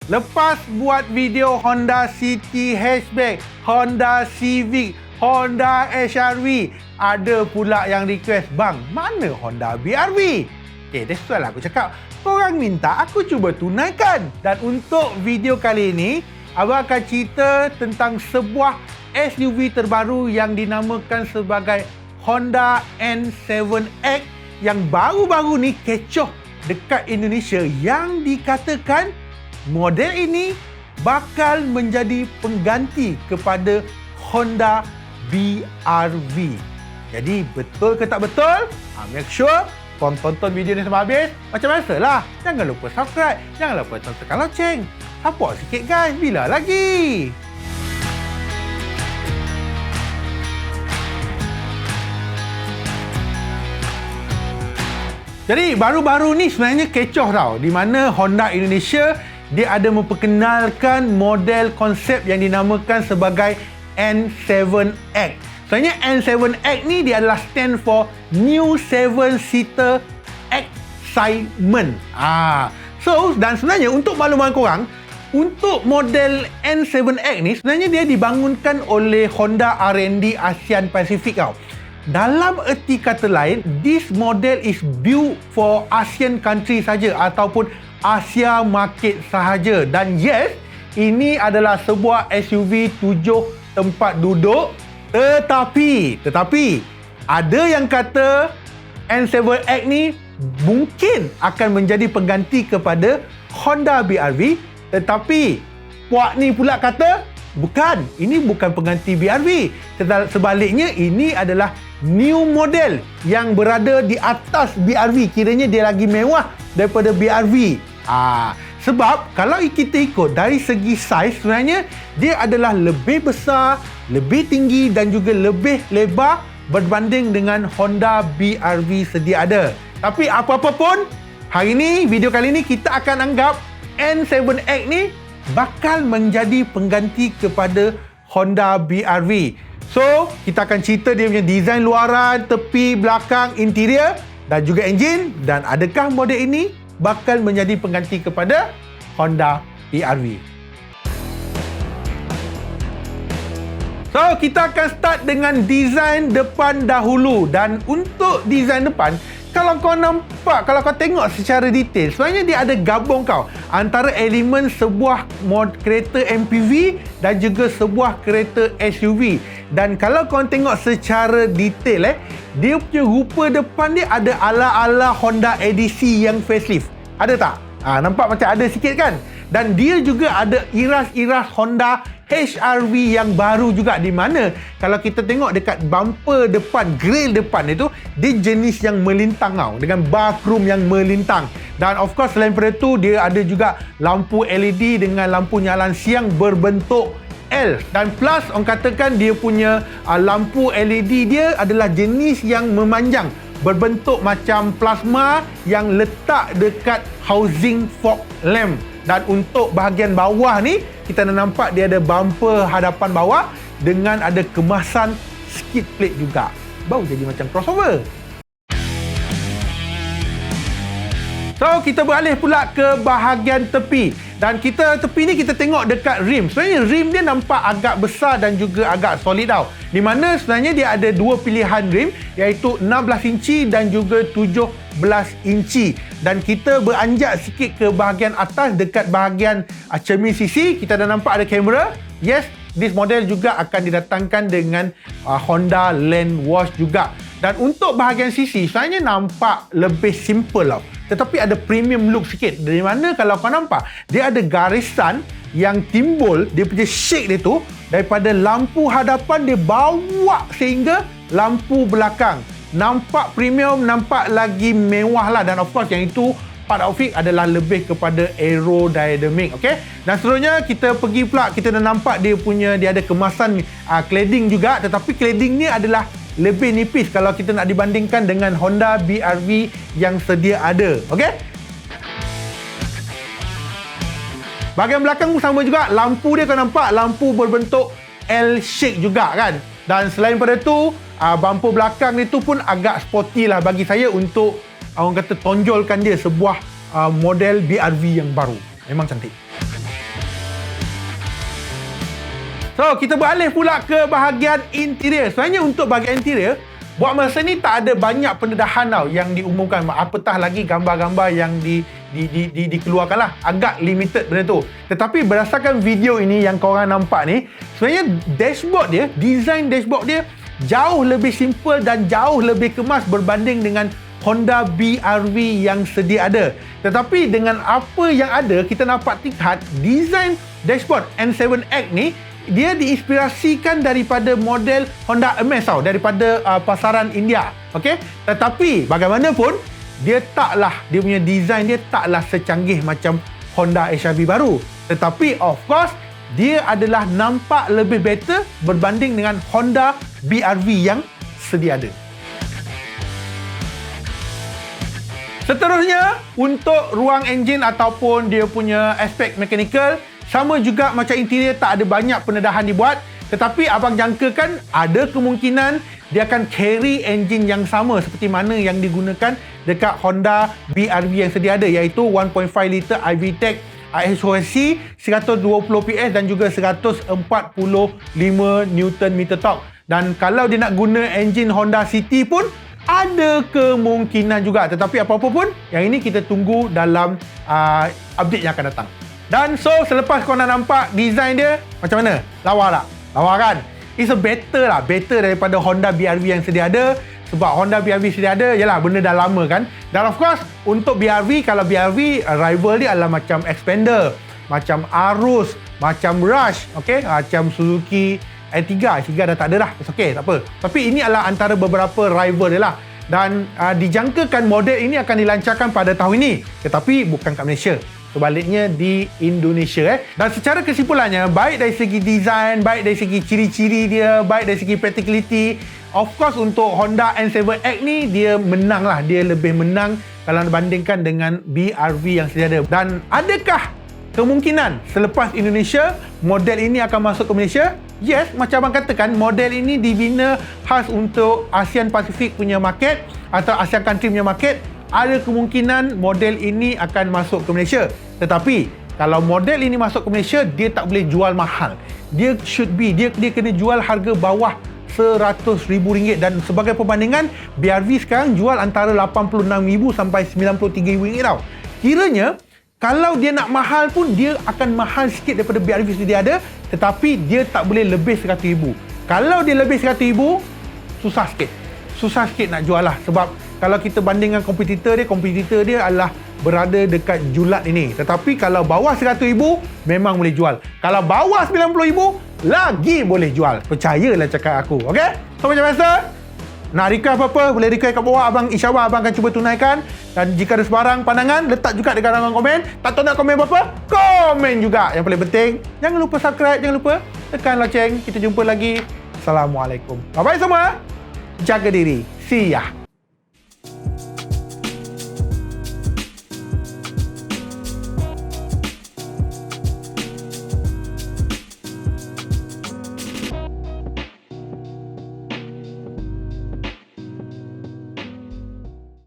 Lepas buat video Honda City Hatchback, Honda Civic, Honda HR-V, ada pula yang request, "Bang, mana Honda BR-V?" Okay, that's why aku cakap, korang minta aku cuba tunaikan. Dan untuk video kali ini, abang akan cerita tentang sebuah SUV terbaru yang dinamakan sebagai Honda N7X yang baru-baru ni kecoh dekat Indonesia, yang dikatakan model ini bakal menjadi pengganti kepada Honda BR-V. Jadi betul ke tak betul? Make sure korang tonton video ni sampai habis. Macam biasalah, jangan lupa subscribe, jangan lupa tekan loceng. Support sikit guys, bila lagi? Jadi baru-baru ni sebenarnya kecoh tau, di mana Honda Indonesia dia ada memperkenalkan model konsep yang dinamakan sebagai N7X. Sebenarnya N7X ni dia adalah stand for New 7-Seater Excitement. So, dan sebenarnya untuk makluman korang, untuk model N7X ni sebenarnya dia dibangunkan oleh Honda R&D ASEAN Pacific tau. Dalam erti kata lain, this model is built for ASEAN country saja ataupun Asia market sahaja. Dan yes, ini adalah sebuah SUV 7 tempat duduk. Tetapi ada yang kata N7X ni mungkin akan menjadi pengganti kepada Honda BR-V. Tetapi puak ni pula kata bukan, ini bukan pengganti BR-V. Sebaliknya, ini adalah new model yang berada di atas BR-V. Kiranya dia lagi mewah daripada BR-V. Sebab kalau kita ikut dari segi saiz, sebenarnya dia adalah lebih besar, lebih tinggi dan juga lebih lebar berbanding dengan Honda BR-V sedia ada. Tapi apa-apa pun, hari ni, video kali ni kita akan anggap N7X ni bakal menjadi pengganti kepada Honda BR-V. So, kita akan cerita dia punya desain luaran, tepi, belakang, interior dan juga enjin, dan adakah model ini bakal menjadi pengganti kepada Honda BR-V. So, kita akan start dengan desain depan dahulu. Dan untuk desain depan, kalau kau nampak, kalau kau tengok secara detail, sebenarnya dia ada gabung antara elemen sebuah kereta MPV dan juga sebuah kereta SUV. Dan kalau kau tengok secara detail, dia punya rupa depan dia ada ala-ala Honda edisi yang facelift. Ada tak? Nampak macam ada sikit kan? Dan dia juga ada iras-iras Honda HR-V yang baru juga, di mana kalau kita tengok dekat bumper depan, grill depan itu, dia jenis yang melintang dengan bar chrome yang melintang. Dan of course selain daripada itu, dia ada juga lampu LED dengan lampu nyalan siang berbentuk L. Dan plus orang katakan dia punya lampu LED dia adalah jenis yang memanjang, berbentuk macam plasma yang letak dekat housing fog lamp. Dan untuk bahagian bawah ni, kita dah nampak dia ada bumper hadapan bawah dengan ada kemasan skid plate juga. Bau jadi macam crossover. So, kita beralih pula ke bahagian tepi. Dan tepi ni kita tengok dekat rim. Sebenarnya rim dia nampak agak besar dan juga agak solid tau. Di mana sebenarnya dia ada dua pilihan rim, iaitu 16 inci dan juga 17 inci. Dan kita beranjak sikit ke bahagian atas dekat bahagian cermin sisi, kita dah nampak ada kamera. Yes, this model juga akan didatangkan dengan Honda Land Wash juga. Dan untuk bahagian sisi, sebenarnya nampak lebih simple tau. Tetapi ada premium look sikit. Dari mana kalau kau nampak, dia ada garisan yang timbul, dia punya shake dia tu, daripada lampu hadapan dia bawa sehingga lampu belakang. Nampak premium, nampak lagi mewah lah. Dan of course yang itu, part outfit adalah lebih kepada aerodynamic. Okay? Dan seterusnya kita pergi pula, kita dah nampak dia ada kemasan cladding juga. Tetapi cladding ni adalah lebih nipis kalau kita nak dibandingkan dengan Honda BR-V yang sedia ada. Okey? Bahagian belakang pun sama juga. Lampu dia kau nampak, lampu berbentuk L-shape juga kan. Dan selain daripada tu, bumper belakang ni tu pun agak sporty lah bagi saya untuk orang kata tonjolkan dia sebuah model BR-V yang baru. Memang cantik. So, kita beralih pula ke bahagian interior. Sebenarnya untuk bahagian interior, buat masa ni tak ada banyak pendedahan tau yang diumumkan. Apatah lagi gambar-gambar yang dikeluarkan lah. Agak limited benda tu. Tetapi berdasarkan video ini yang korang nampak ni, sebenarnya dashboard dia, design dashboard dia jauh lebih simple dan jauh lebih kemas berbanding dengan Honda BR-V yang sedia ada. Tetapi dengan apa yang ada, kita dapat lihat design dashboard N7X ni dia diinspirasikan daripada model Honda Amaze tau, daripada pasaran India. Okey, tetapi bagaimanapun dia punya design dia taklah secanggih macam Honda HR-V baru. Tetapi of course dia adalah nampak lebih better berbanding dengan Honda BR-V yang sedia ada. Seterusnya, untuk ruang enjin ataupun dia punya aspek mechanical, sama juga macam interior, tak ada banyak pendedahan dibuat. Tetapi abang jangkakan ada kemungkinan dia akan carry enjin yang sama seperti mana yang digunakan dekat Honda BR-V yang sedia ada, iaitu 1.5 liter iVTEC ISOC 120 PS dan juga 145 Nm torque. Dan kalau dia nak guna enjin Honda City pun ada kemungkinan juga. Tetapi apa-apa pun, yang ini kita tunggu dalam update yang akan datang. Dan so, selepas korang nak nampak design dia, macam mana? Lawa tak? Lawa kan? It's better daripada Honda BR-V yang sedia ada. Sebab Honda BR-V sedia ada, yalah, benda dah lama kan. Dan of course, untuk BR-V, kalau BR-V, rival dia adalah macam Xpander, macam Arus, macam Rush, okay? Macam Suzuki i3 dah tak ada dah. It's okay, tak apa. Tapi ini adalah antara beberapa rival dia lah. Dan dijangkakan model ini akan dilancarkan pada tahun ini. Tetapi bukan kat Malaysia. Sebaliknya di Indonesia. Dan secara kesimpulannya, baik dari segi design, baik dari segi ciri-ciri dia, baik dari segi practicality, of course untuk Honda N7X ni dia menang lah. Dia lebih menang kalau dibandingkan dengan BR-V yang sedia ada. Dan adakah kemungkinan selepas Indonesia model ini akan masuk ke Malaysia? Yes, macam abang katakan, model ini dibina khas untuk ASEAN Pacific punya market atau ASEAN country punya market. Ada kemungkinan model ini akan masuk ke Malaysia. Tetapi kalau model ini masuk ke Malaysia, dia tak boleh jual mahal. Dia kena jual harga bawah RM100,000. Dan sebagai perbandingan, BR-V sekarang jual antara RM86,000 sampai RM93,000 tau. Kiranya kalau dia nak mahal pun, dia akan mahal sikit daripada BR-V sedia ada, tetapi dia tak boleh lebih RM100,000. Kalau dia lebih RM100,000, susah sikit nak jual lah. Sebab kalau kita bandingkan kompetitor dia adalah berada dekat julat ini. Tetapi kalau bawah RM100,000, memang boleh jual. Kalau bawah RM90,000, lagi boleh jual. Percayalah cakap aku. Okay? So macam biasa, nak request apa-apa, boleh request kat bawah. InsyaAllah abang akan cuba tunaikan. Dan jika ada sebarang pandangan, letak juga dekat dalam komen. Tak tahu nak komen apa-apa, komen juga. Yang paling penting, jangan lupa subscribe, jangan lupa tekan loceng. Kita jumpa lagi. Assalamualaikum. Bye-bye semua. Jaga diri. See ya.